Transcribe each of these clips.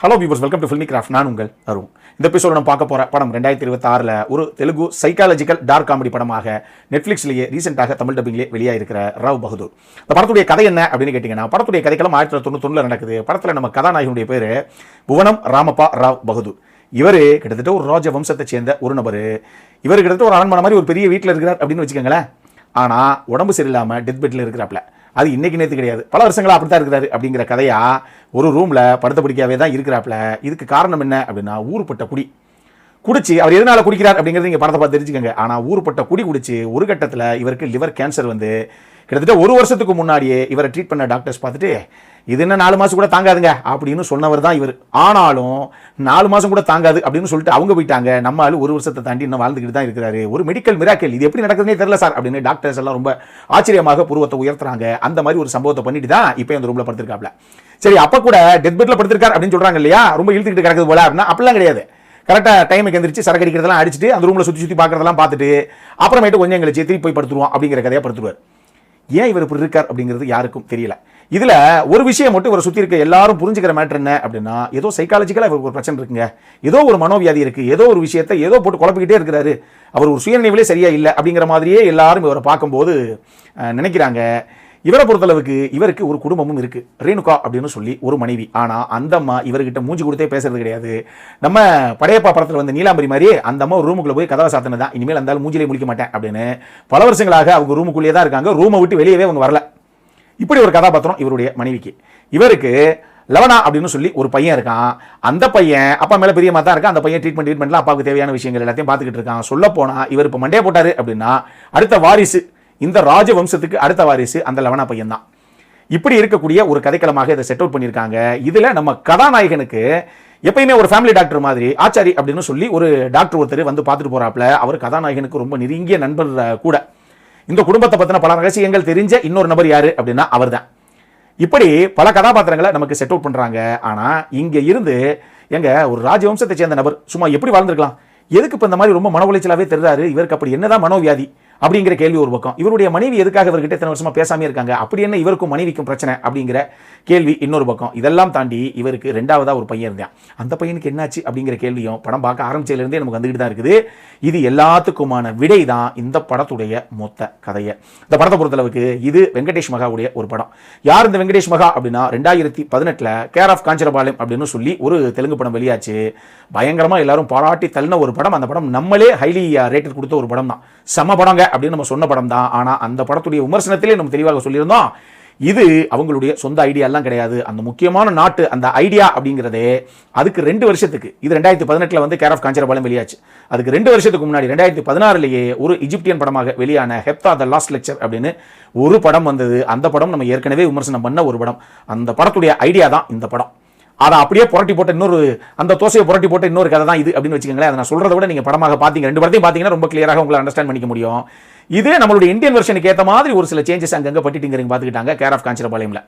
Hello viewers, welcome to filmi craft. நான் உங்கள் அருண். இந்த எபிசோட நம்ம பார்க்க போகிற படம் 2026 ஒரு தெலுங்கு சைக்காலஜிக்கல் டார்க் காமெடி படமாக நெட்ஃப்ளிக்ஸ்லேயே ரீசெண்டாக தமிழ் டப்பிங்லேயே வெளியாகிருக்கிற ராவ் பகதூர். இந்த படத்துடைய கதை என்ன அப்படின்னு கேட்டிங்கன்னா, படத்துடைய கதைக்கெல்லாம் 1991 நடக்குது. படத்தில் நம்ம கதாநாயகனுடைய பேர் புவனம் ராமப்பா ராவ் பகதூர். இவர் கிட்டத்தட்ட ஒரு ராஜ வம்சத்தை சேர்ந்த ஒரு நபர். இவர் கிட்டத்தட்ட ஒரு அரண்மனை மாதிரி ஒரு பெரிய வீட்டில் இருக்கிறார் அப்படின்னு வச்சுக்கோங்களேன். ஆனால் உடம்பு சரியில்லாமல் டெத் பெட்டில் இருக்கிறாப்ல. அது இன்னைக்கு நேற்று கிடையாது, பல வருஷங்களா அப்படித்தான் இருக்கிறாரு அப்படிங்கிற கதையா ஒரு ரூம்ல படுத்த பிடிக்காவே தான் இருக்கிறாப்ல. இதுக்கு காரணம் என்ன அப்படின்னா, ஊருப்பட்ட குடி குடிச்சு அவர் எதனால குடிக்கிறார் அப்படிங்கிறது நீங்க படத்தை பார்த்து தெரிஞ்சுக்கோங்க. ஆனா ஊருப்பட்ட குடி குடிச்சு ஒரு கட்டத்தில் இவருக்கு லிவர் கேன்சர் வந்து கிட்டத்தட்ட ஒரு வருஷத்துக்கு முன்னாடியே இவரை ட்ரீட் பண்ண டாக்டர்ஸ் பார்த்துட்டு இது என்ன 4 மாசம் கூட தாங்காதுங்க அப்படின்னு சொன்னவர் தான் இவர். ஆனாலும் 4 மாசம் கூட தாங்காது அப்படின்னு சொல்லிட்டு அவங்க போயிட்டாங்க. நம்ம ஆளு 1 வருஷத்தை தாண்டி இன்னும் வாழ்ந்துக்கிட்டு தான் இருக்கிறாரு. ஒரு மெடிக்கல் மிராக்கல், இது எப்படி நடக்குதுன்னே தெரியல சார் அப்படின்னு டாக்டர்ஸ் எல்லாம் ரொம்ப ஆச்சரியமாக புருவத்தை உயர்த்துறாங்க. அந்த மாதிரி ஒரு சம்பவத்தை பண்ணிட்டு தான் இப்போ அந்த ரூம்ல படுத்திருக்காப்ல. சரி, அப்ப கூட டெத் பெட்ல படுத்திருக்காரு அப்படின்னு சொல்றாங்க இல்லையா, ரொம்ப இழுத்துக்கிட்டு கிடக்குது போல அப்படின்னா அப்படிலாம் கிடையாது. கரெக்டாக டைமுக்கு எந்திரிச்சு சரக்கு அடிக்கிறதெல்லாம் அடிச்சுட்டு அந்த ரூமில் சுற்றி பார்க்கறதெல்லாம் பார்த்துட்டு அப்புறமேட்டு கொஞ்சம் எங்களை திருப்பி போய் படுத்துருவோம் அப்படிங்கிற கதையாக படுத்துருவார். ஏன் இவர் இப்படி இருக்கார் அப்படிங்கிறது யாருக்கும் தெரியல. இதுல ஒரு விஷயம் மட்டும் இவரை சுற்றி இருக்க எல்லாரும் புரிஞ்சுக்கிற மேட்டர் என்ன அப்படின்னா, ஏதோ சைக்காலஜிக்கலாக இவருக்கு ஒரு பிரச்சனை இருக்குங்க, ஏதோ ஒரு மனோவியாதி இருக்கு, ஏதோ ஒரு விஷயத்தை ஏதோ போட்டு குழப்பிக்கிட்டே இருக்கிறாரு, அவர் ஒரு சுயநினைவிலே சரியா இல்லை அப்படிங்கிற மாதிரியே எல்லாரும் இவரை பார்க்கும்போது நினைக்கிறாங்க. இவரை பொறுத்தளவுக்கு இவருக்கு ஒரு குடும்பமும் இருக்கு, ரேணுகா அப்படின்னு சொல்லி ஒரு மனைவி. ஆனா அந்த அம்மா இவர்கிட்ட மூஞ்சி கொடுத்தே பேசுறது கிடையாது. நம்ம படையப்பா படத்தில் வந்து நீலாம்பரி மாதிரியே அந்த அம்மா ஒரு ரூமுக்குள்ள போய் கதவை சாத்தினதான், இனிமேல் அந்த மூஞ்சிலே முழிக்க மாட்டேன் அப்படின்னு பல வருஷங்களாக அவங்க ரூமுக்குள்ளேயே தான் இருக்காங்க. ரூமை விட்டு வெளியவே அவங்க வரல. இப்படி ஒரு கதாபாத்திரம் இவருடைய மனைவிக்கு. இவருக்கு லவனா அப்படின்னு சொல்லி ஒரு பையன் இருக்கான். அந்த பையன் அப்பா மேல பெரியமா தான் இருக்கான். அந்த பையன் ட்ரீட்மெண்ட்லாம் அப்பாவுக்கு தேவையான விஷயங்கள் எல்லாத்தையும் பார்த்துக்கிட்டு இருக்கான். சொல்ல போனா இவர் இப்போ மண்டே போட்டாரு அப்படின்னா அடுத்த வாரிசு, இந்த ராஜவம்சத்துக்கு அடுத்த வாரிசு அந்த லவனா பையன் தான். இப்படி இருக்கக்கூடிய ஒரு கதைக்களமாக இதை செட் அவுட் பண்ணியிருக்காங்க. இதுல நம்ம கதாநாயகனுக்கு எப்பயுமே ஒரு ஃபேமிலி டாக்டர் மாதிரி ஆச்சாரி அப்படின்னு சொல்லி ஒரு டாக்டர் ஒருத்தர் வந்து பார்த்துட்டு போறாப்ல. அவர் கதாநாயகனுக்கு ரொம்ப நெருங்கிய நண்பர் கூட. இந்த குடும்பத்தை பத்தின பல ரகசியங்கள் தெரிஞ்ச இன்னொரு நபர் யாரு அப்படின்னா அவர் தான். இப்படி பல கதாபாத்திரங்களை நமக்கு செட் அவுட் பண்றாங்க. ஆனா இங்க இருந்து எங்க ஒரு ராஜவம்சத்தை சேர்ந்த நபர் சும்மா எப்படி வாழ்ந்திருக்கலாம், எதுக்கு இப்ப இந்த மாதிரி ரொம்ப மன உளைச்சலாவே தெரிறாரு, இவருக்கு அப்படி என்னதான் மனோவியாதி அப்படிங்கிற கேள்வி ஒரு பக்கம். இவருடைய மனைவி எதுக்காக இவர்கிட்ட இத்தனை வருஷமா பேசாமே இருக்காங்க, அப்படி என்ன இவருக்கும் மனைவிக்கும் பிரச்சனை அப்படிங்கிற கேள்வி இன்னொரு பக்கம். இதெல்லாம் தாண்டி இவருக்கு 2வதா ஒரு பையன் இருந்தான். அந்த பையனுக்கு என்னாச்சு அப்படிங்கிற கேள்வியும் படம் பார்க்க ஆரம்பிச்சதுலேருந்தே நமக்கு வந்துகிட்டு தான் இருக்குது. இது எல்லாத்துக்குமான விடை தான் இந்த படத்துடைய மொத்த கதையை. இந்த படத்தை பொறுத்தளவுக்கு இது வெங்கடேஷ் மகாவுடைய ஒரு படம். யார் இந்த வெங்கடேஷ் மகா அப்படின்னா, 2018 கேர் ஆஃப் காஞ்சரபாளையம் அப்படின்னு சொல்லி ஒரு தெலுங்கு படம் வெளியாச்சு. பயங்கரமா எல்லாரும் பாராட்டி தள்ளின ஒரு படம். அந்த படம் நம்மளே ஹைலி ரேட்டட் கொடுத்த ஒரு படம் தான். செம படங்க அப்படின்னு நம்ம சொன்ன படம் தான். ஆனா அந்த படத்துடைய விமர்சனத்திலே நம்ம தெளிவாக சொல்லியிருந்தோம், இது அவங்களுடைய சொந்த ஐடியா எல்லாம் கிடையாது. அந்த முக்கியமான நாட்டு அந்த ஐடியா அப்படிங்கிறதே அதுக்கு 2 வருஷத்துக்கு, இது 2018 வந்து கேர் ஆஃப் காஞ்சரபாளையம் வெளியாச்சு. அதுக்கு 2 வருஷத்துக்கு முன்னாடி 2016 ஒரு இஜிப்தியன் படமாக வெளியான ஹெப்தா த லாஸ்ட் லெக்சர் அப்படின்னு ஒரு படம் வந்தது. அந்த படம் நம்ம ஏற்கனவே விமர்சனம் பண்ண ஒரு படம். அந்த படத்துடைய ஐடியா தான் இந்த படம். அதை அப்படியே புரட்டி போட்ட இன்னொரு, அந்த தோசையை புரட்டி போட்ட இன்னொரு கதை தான் இது அப்படின்னு வச்சுக்கோங்களேன். அதை நான் சொல்றதை விட நீங்க படமாக பார்த்தீங்க, 2 படத்தையும் பார்த்தீங்கன்னா ரொம்ப கிளியராக உங்களை அண்டர்ஸ்டாண்ட் பண்ணிக்க முடியும். இது நம்மளுடைய இந்தியன் வெர்ஷனுக்கு ஏற்ற மாதிரி ஒரு சில சேஞ்சஸ் அங்கங்க பட்டிட்டிங்க பார்த்துக்கிட்டாங்க கேர் ஆஃப் காஞ்சரபாளையம்ல.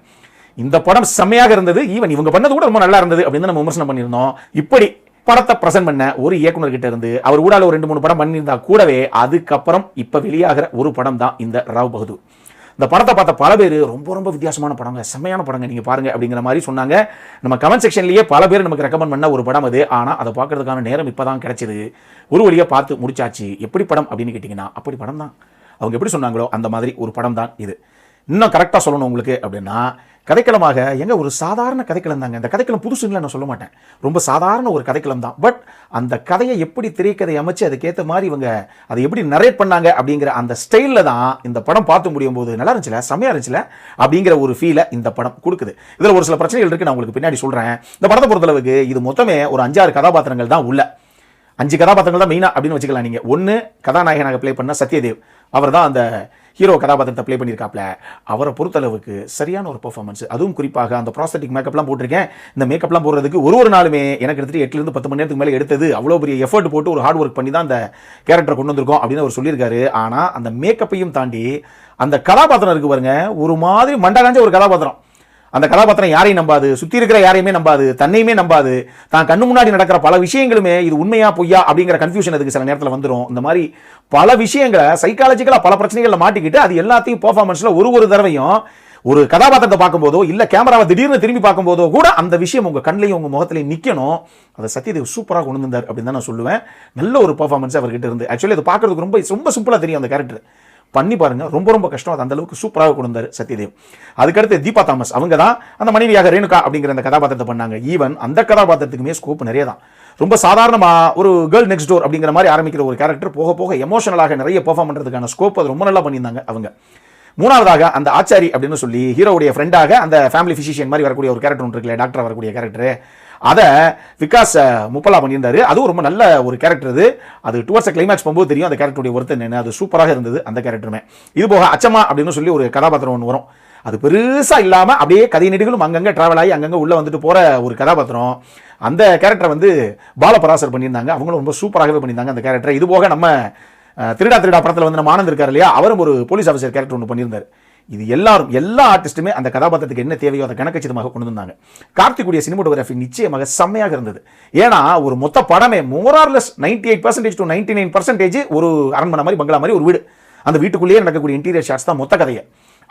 இந்த படம் செம்மையாக இருந்தது. ஈவன் இவங்க பண்ணது கூட ரொம்ப நல்லா இருந்தது அப்படின்னு நம்ம விமர்சனம் பண்ணியிருந்தோம். இப்படி படத்தை பிரசன்ட் பண்ண ஒரு இயக்குனர் கிட்ட இருந்து அவர் கூட ஒரு 2-3 படம் பண்ணியிருந்தா கூடவே அதுக்கப்புறம் இப்ப வெளியாகிற ஒரு படம் தான் இந்த ராவ் பகதூர். இந்த படத்தை பார்த்த பல பேர் ரொம்ப ரொம்ப வித்தியாசமான படங்க, செம்மையான படங்க, நீங்க பாருங்க அப்படிங்கிற மாதிரி சொன்னாங்க. நம்ம கமெண்ட் செக்ஷன்லயே பல பேர் நமக்கு ரெக்கமெண்ட் பண்ண ஒரு படம் அது. ஆனா அதை பார்க்கறதுக்கான நேரம் இப்பதான் கிடைச்சது. ஒரு வழியா பார்த்து முடிச்சாச்சு. எப்படி படம் அப்படின்னு கேட்டீங்கன்னா அப்படி படம் தான். அவங்க எப்படி சொன்னாங்களோ அந்த மாதிரி ஒரு படம் தான் இது. இன்னும் கரெக்டாக சொல்லணும் உங்களுக்கு அப்படின்னா, கதைக்களமாக எங்க ஒரு சாதாரண கதைக்களம் தாங்க. இந்த கதைக்களம் புதுசுன்னு நான் சொல்ல மாட்டேன், ரொம்ப சாதாரண ஒரு கதைக்களம் தான். பட் அந்த கதையை எப்படி திரைக்கதை அமைச்சு அதுக்கேற்ற மாதிரி இவங்க அதை எப்படி நரேட் பண்ணாங்க அப்படிங்கிற அந்த ஸ்டைலில் தான் இந்த படம் பார்த்து முடியும் போது நல்லா இருந்துச்சுல, செம்மையா இருந்துச்சுல அப்படிங்கிற ஒரு ஃபீலை இந்த படம் கொடுக்குது. இதில் ஒரு சில பிரச்சனைகள் இருக்கு, நான் உங்களுக்கு பின்னாடி சொல்றேன். இந்த படத்தை பொறுத்தளவுக்கு இது மொத்தமே ஒரு 5-6 கதாபாத்திரங்கள் தான் உள்ள. 5 கதாபாத்திரங்கள் தான் மெயினா அப்படின்னு வச்சுக்கலாம் நீங்க. ஒன்று கதாநாயகனாக பிளே பண்ண சத்யதேவ், அவர் தான் அந்த ஹீரோ கதாபாத்திரத்தை பிளே பண்ணியிருக்காப்ல. அவரை பொறுத்தளவுக்கு சரியான ஒரு பெர்ஃபார்மன்ஸ். அதுவும் குறிப்பாக அந்த ப்ராஸ்தட்டிக் மேக்கப்லாம் போட்டிருக்கேன். இந்த மேக்கப்லாம் போடுறதுக்கு ஒரு நாளுமே எனக்கு எடுத்துட்டு 8 to 10 மணி நேரத்துக்கு மேலே எடுத்தது. அவ்வளோ பெரிய எஃபர்ட் போட்டு ஒரு ஹார்ட் ஒர்க் பண்ணி தான் அந்த கேரக்டரை கொண்டு வந்திருக்கோம் அப்படின்னு அவர் சொல்லியிருக்காரு. ஆனால் அந்த மேக்கப்பையும் தாண்டி அந்த கதாபாத்திரம் இருக்கு பாருங்க, ஒரு மாதிரி மண்டகாஞ்ச ஒரு கதாபாத்திரம். அந்த கதாபாத்திரம் யாரையும் நம்பாது, சுற்றி இருக்கிற யாரையுமே நம்பாது, தன்னையுமே நம்பாது. தான் கண்ணு முன்னாடி நடக்கிற பல விஷயங்களுமே இது உண்மையா பொய்யா அப்படிங்கிற கன்ஃபியூஷன் அதுக்கு சில நேரத்தில் வந்துடும். இந்த மாதிரி பல விஷயங்களை சைக்காலஜிக்கலாக பல பிரச்சனைகளை மாட்டிக்கிட்டு அது எல்லாத்தையும் பெர்ஃபார்மன்ஸில் ஒரு தடவையும் ஒரு கதாபாத்திரத்தை பார்க்கும்போதோ இல்ல கேமராவை திடீர்னு திரும்பி பார்க்கும்போதோ கூட அந்த விஷயம் உங்க கண்ணிலையும் உங்க முகத்திலையும் நிக்கணும். அதை சத்யதேவ் சூப்பராக கொண்டு வந்தார் அப்படின்னு தான் நான் சொல்லுவேன். நல்ல ஒரு பெர்ஃபார்மன்ஸ் அவர்கிட்ட இருந்து. ஆக்சுவலி அது பார்க்கறதுக்கு ரொம்ப சிம்பிளா தெரியும் அந்த கேரக்டர். பண்ணி பாருங்க, ரொம்ப கஷ்டம். அது அந்த அளவுக்கு சூப்பராக கொண்டு வந்தார் சத்யதேவ். அதுக்கடுத்து தீபா தாமஸ், அவங்க தான் அந்த மனைவியாக ரேணுகா அப்படிங்கிற அந்த கதாபாத்திரத்தை பண்ணாங்க. ஈவன் அந்த கதாபாத்திரத்துக்குமே ஸ்கோப் நிறைய தான். ரொம்ப சாதாரணமா ஒரு கேர்ள் நெக்ஸ்ட் டோர் அப்படிங்கிற மாதிரி ஆரம்பிக்கிற ஒரு கேரக்டர் போக போக எமோஷனலாக நிறைய பெர்ஃபார்ம் பண்றதுக்கான ஸ்கோப் அது ரொம்ப நல்லா பண்ணியிருந்தாங்க அவங்க. மூணாவதாக அந்த ஆச்சாரி அப்படின்னு சொல்லி ஹீரோவுடைய ஃப்ரெண்டாக அந்த ஃபேமிலி ஃபிசிஷியன் மாதிரி வரக்கூடிய ஒரு கேரக்டர் ஒன்று இருக்குல்ல, டாக்டர் வரக்கூடிய கேரக்டர், அதை விகாஸ் முப்பலா பண்ணியிருந்தாரு. அதுவும் ரொம்ப நல்ல ஒரு கேரக்டர். அது டுவர்ட்ஸ் கிளைமேக்ஸ் போகும்போது தெரியும் அந்த கேரக்டருடைய ஒருத்தர் என்னன்னு. அது சூப்பராக இருந்தது அந்த கேரக்டருமே. இது போக அச்சம்மா அப்படின்னு சொல்லி ஒரு கதாபாத்திரம் ஒன்று வரும். அது பெருசா இல்லாம அப்படியே கதை நெடுகளும் அங்கங்க டிராவல் ஆகி அங்கங்க உள்ள வந்துட்டு போற ஒரு கதாபாத்திரம். அந்த கேரக்டர் வந்து பாலபராசர் பண்ணியிருந்தாங்க. அவங்களும் ரொம்ப சூப்பராகவே பண்ணியிருந்தாங்க அந்த கேரக்டர். இது போக நம்ம திருடா படத்தில் வந்து நம்ம ஆனந்த் இருக்காரு இல்லையா, அவரும் ஒரு போலீஸ் ஆஃபீஸர் கேரக்டர் ஒன்று பண்ணியிருந்தார். இது எல்லா ஆர்டிஸ்ட்டுமே அந்த கதாபாத்திரத்துக்கு என்ன தேவையோ அதை கணக்கச்சிதமாக கொண்டு வந்தாங்க. கார்த்திக்குடைய சினிமோட்டோகிராஃபி நிச்சயமாக செம்மையாக இருந்தது. ஏன்னா ஒரு மொத்த படமே மோரார்லெஸ் 98% to 99% ஒரு அரண்மனை மாதிரி பங்களா மாதிரி ஒரு வீடு. அந்த வீட்டுக்குள்ளேயே நடக்கக்கூடிய இன்டீரியர் ஷாட்ஸ் தான் மொத்த கதையை.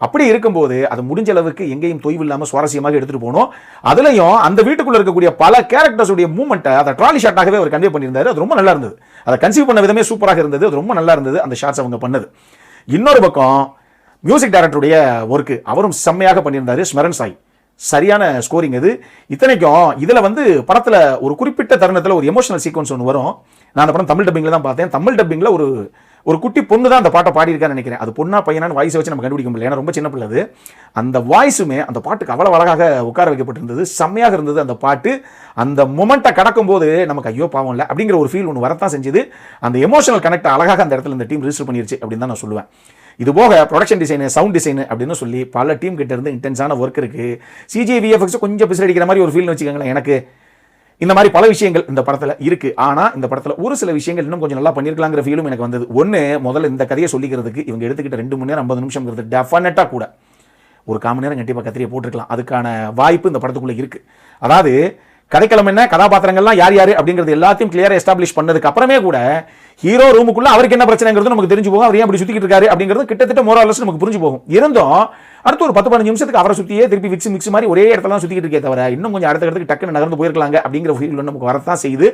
அப்படி இருக்கும்போது அது முடிஞ்ச அளவுக்கு எங்கேயும் தொய்வு இல்லாமல் சுவாரஸ்யமாக எடுத்துட்டு போனோம். அதுலயும் அந்த வீட்டுக்குள்ள இருக்கக்கூடிய பல கேரக்டர்ஸ் உடைய மூவ்மெண்ட்டை அதை ட்ராலி ஷாட்டாகவே அவர் கன்வே பண்ணியிருந்தாரு. அது ரொம்ப நல்லா இருந்தது. அதை கன்சீவ் பண்ண விதமே சூப்பராக இருந்தது. அது ரொம்ப நல்லா இருந்தது அந்த ஷாட்ஸ் அவங்க பண்ணது. இன்னொரு பக்கம் மியூசிக் டைரக்டருடைய ஒர்க்கு அவரும் செம்மையாக பண்ணியிருந்தாரு. ஸ்மரன் சாய் சரியான ஸ்கோரிங் இது. இத்தனைக்கும் இதுல வந்து படத்துல ஒரு குறிப்பிட்ட தருணத்தில் ஒரு எமோஷனல் சீக்வன்ஸ் ஒன்று வரும். நான் அந்த படம் தமிழ் டப்பிங்ல தான் பார்த்தேன். தமிழ் டப்பிங்ல ஒரு குட்டி பொண்ணு தான் அந்த பாட்டை பாடியிருக்கான்னு நினைக்கிறேன். அது பொண்ணா பையனான்னு வாய்ஸ் வச்சு நம்ம கண்டுபிடிக்க முடியல, ஏன்னா ரொம்ப சின்ன பிள்ளை அது. அந்த வாய்ஸுமே அந்த பாட்டுக்கு அவ்வளவு அழகாக உட்கார வைக்கப்பட்டிருந்தது. செம்மையாக இருந்தது அந்த பாட்டு. அந்த மொமெண்ட்டை கடக்கும் போது நமக்கு ஐயோ பாவம் இல்லை அப்படிங்கிற ஒரு ஃபீல் ஒன்று வரத்தான் செஞ்சது. அந்த எமோஷனல் கனெக்ட் அழகாக அந்த இடத்துல இந்த டீம் ரிஜிஸ்டர் பண்ணிருச்சு அப்படின்னு தான் நான் சொல்லுவேன். இது போக ப்ரொடக்ஷன் டிசைனு, சவுண்ட் டிசைனு அப்படின்னு சொல்லி பல டீம் கிட்ட இருந்து இன்டென்ஸான ஒர்க் இருக்கு. சிஜி விஎஃப்எக்ஸ் கொஞ்சம் பிசில் அடிக்கிற மாதிரி ஒரு ஃபீல் வச்சுக்கோங்களேன். எனக்கு இந்த மாதிரி பல விஷயங்கள் இந்த படத்தில் இருக்கு. ஆனால் இந்த படத்தில் ஒரு சில விஷயங்கள் இன்னும் கொஞ்சம் நல்லா பண்ணியிருக்கலாங்கிற ஃபீலும் எனக்கு வந்தது. ஒன்று, முதல்ல இந்த கதையை சொல்லிக்கிறதுக்கு இவங்க எடுத்துக்கிட்ட 2 மணி நேரம் 50 நிமிஷம்ங்கிறது டெஃபினட்டாக கூட ஒரு 1/4 மணி நேரம் கண்டிப்பாக கத்திரியை போட்டிருக்கலாம். அதுக்கான வாய்ப்பு இந்த படத்துக்குள்ளே இருக்கு. அதாவது கதைக்களம் என்ன, கதாபாத்திரங்கள்லாம் யார் அப்படிங்கிறது எல்லாத்தையும் கிளியரா எஸ்டாப்ளிஷ் பண்ணதுக்கு அப்புறமே கூட ஹீரோ ரூமுக்குள்ள அவருக்கு என்ன பிரச்சனைங்கிறது நமக்கு தெரிஞ்சு போகும். அவர் ஏன் அப்படி சுத்திக்கிட்டு இருக்காரு அப்படிங்கிறது கிட்டத்தட்ட மோரலஸ் நமக்கு புரிஞ்சு போகும். இருந்தும் அடுத்து ஒரு 10-15 நிமிஷத்துக்கு அவரை சுத்தியே திருப்பி மிக்ஸ் மாதிரி ஒரே இடத்துல சுத்திக்கிட்டு இருக்கே தவிர இன்னும் கொஞ்சம் அடுத்த இடத்துக்கு டக்குன்னு நகர்ந்து போயிருக்கலாங்க அப்படிங்கிற ஃபீல் நமக்கு வரத்தான் செய்யுது.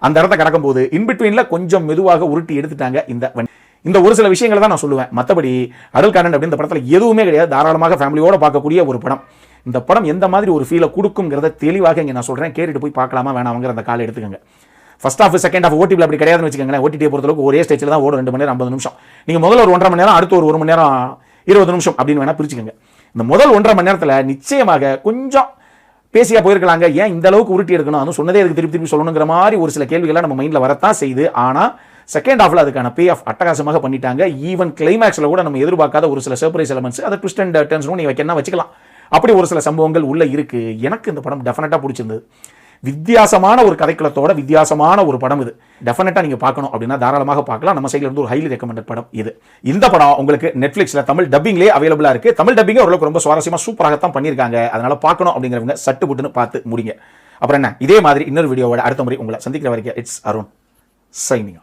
அந்த இடத்த கடக்கும் போது இன்பிட்வீன்ல கொஞ்சம் மெதுவாக உருட்டி எடுத்துட்டாங்க இந்த ஒரு சில விஷயங்களை தான் நான் சொல்லுவேன். மற்றபடி அடல் கண்டென்ட் அப்படின்னு இந்த படத்தில் எதுவுமே கிடையாது. தாராளமாக ஃபேமிலியோட பார்க்கக்கூடிய ஒரு படம். இந்த படம் எந்த மாதிரி ஒரு ஃபீலை கொடுக்குங்கிறத தெளிவாக இங்கே நான் சொல்கிறேன். கேட்டுட்டு போய் பார்க்கலாமா வேணாமங்கிற அந்த காலை எடுத்துக்கங்க. ஃபர்ஸ்ட் ஹாஃப் செகண்ட் ஹாஃப் ஓடிபியில் அப்படி கிடையாதுன்னு வச்சுக்கோங்களேன். ஓடிடியை பொறுத்தளவுக்கு ஒரே ஸ்டேஜில் தான் ஓடும் 2 மணி நேரம் 50 நிமிஷம். நீங்கள் முதல்ல ஒரு 1.5 மணி நேரம், அடுத்து ஒரு 1 மணி நேரம் 20 நிமிஷம் அப்படின்னு வேணா பிரிச்சுக்கோங்க. இந்த முதல் 1.5 மணி நேரத்தில் நிச்சயமாக கொஞ்சம் பேசியா போயிருக்கலாங்க. ஏன் இந்த அளவுக்கு உருட்டி எடுக்கணும், அதுவும் சொன்னதே அதுக்கு திருப்பி சொல்லணுங்கிற மாதிரி ஒரு சில கேள்விகள்லாம் நம்ம மைண்டில் வரத்தான் செய்யுது. ஆனால் செகண்ட் ஹாஃப்ல அதுக்கான பே ஆஃப் அட்டகாசமாக பண்ணிட்டாங்க. ஈவன் கிளைமேக்ஸில் கூட நம்ம எதிர்பார்க்காத ஒரு சில சர்ப்ரைஸ் எலமெண்ட்ஸ், அதை ட்விஸ்ட் அண்ட் டர்ன்ஸ் நீ வைக்கணும் வச்சுக்கலாம். அப்படி ஒரு சில சம்பவங்கள் உள்ள இருக்கு. எனக்கு இந்த படம் டெஃபினட்டா பிடிச்சிருந்தது. வித்தியாசமான ஒரு கதைக்களத்தோட வித்தியாசமான ஒரு படம் இது. டெஃபினட்டா நீங்க பார்க்கணும் அப்படின்னா தாராளமாக பார்க்கலாம். நம்ம சைடுல இருந்து ஒரு ஹைலி ரெக்கமெண்டட் படம் இது. இந்த படம் உங்களுக்கு நெட்ஃபிளிக்ஸ்ல தமிழ் டப்பிங்லேயே அவைலபிளா இருக்கு. தமிழ் டப்பிங் ஓரளவுக்கு ரொம்ப சுவாரஸ்யமா சூப்பராகத்தான் பண்ணியிருக்காங்க. அதனால பார்க்கணும் அப்படிங்கிறவங்க சட்டு புட்டுன்னு பார்த்து முடிங்க. அப்புறம் என்ன, இதே மாதிரி இன்னொரு வீடியோவோட அடுத்த முறை உங்களை சந்திக்கிற வரைக்கும் இட்ஸ் அருண் சைனிங்.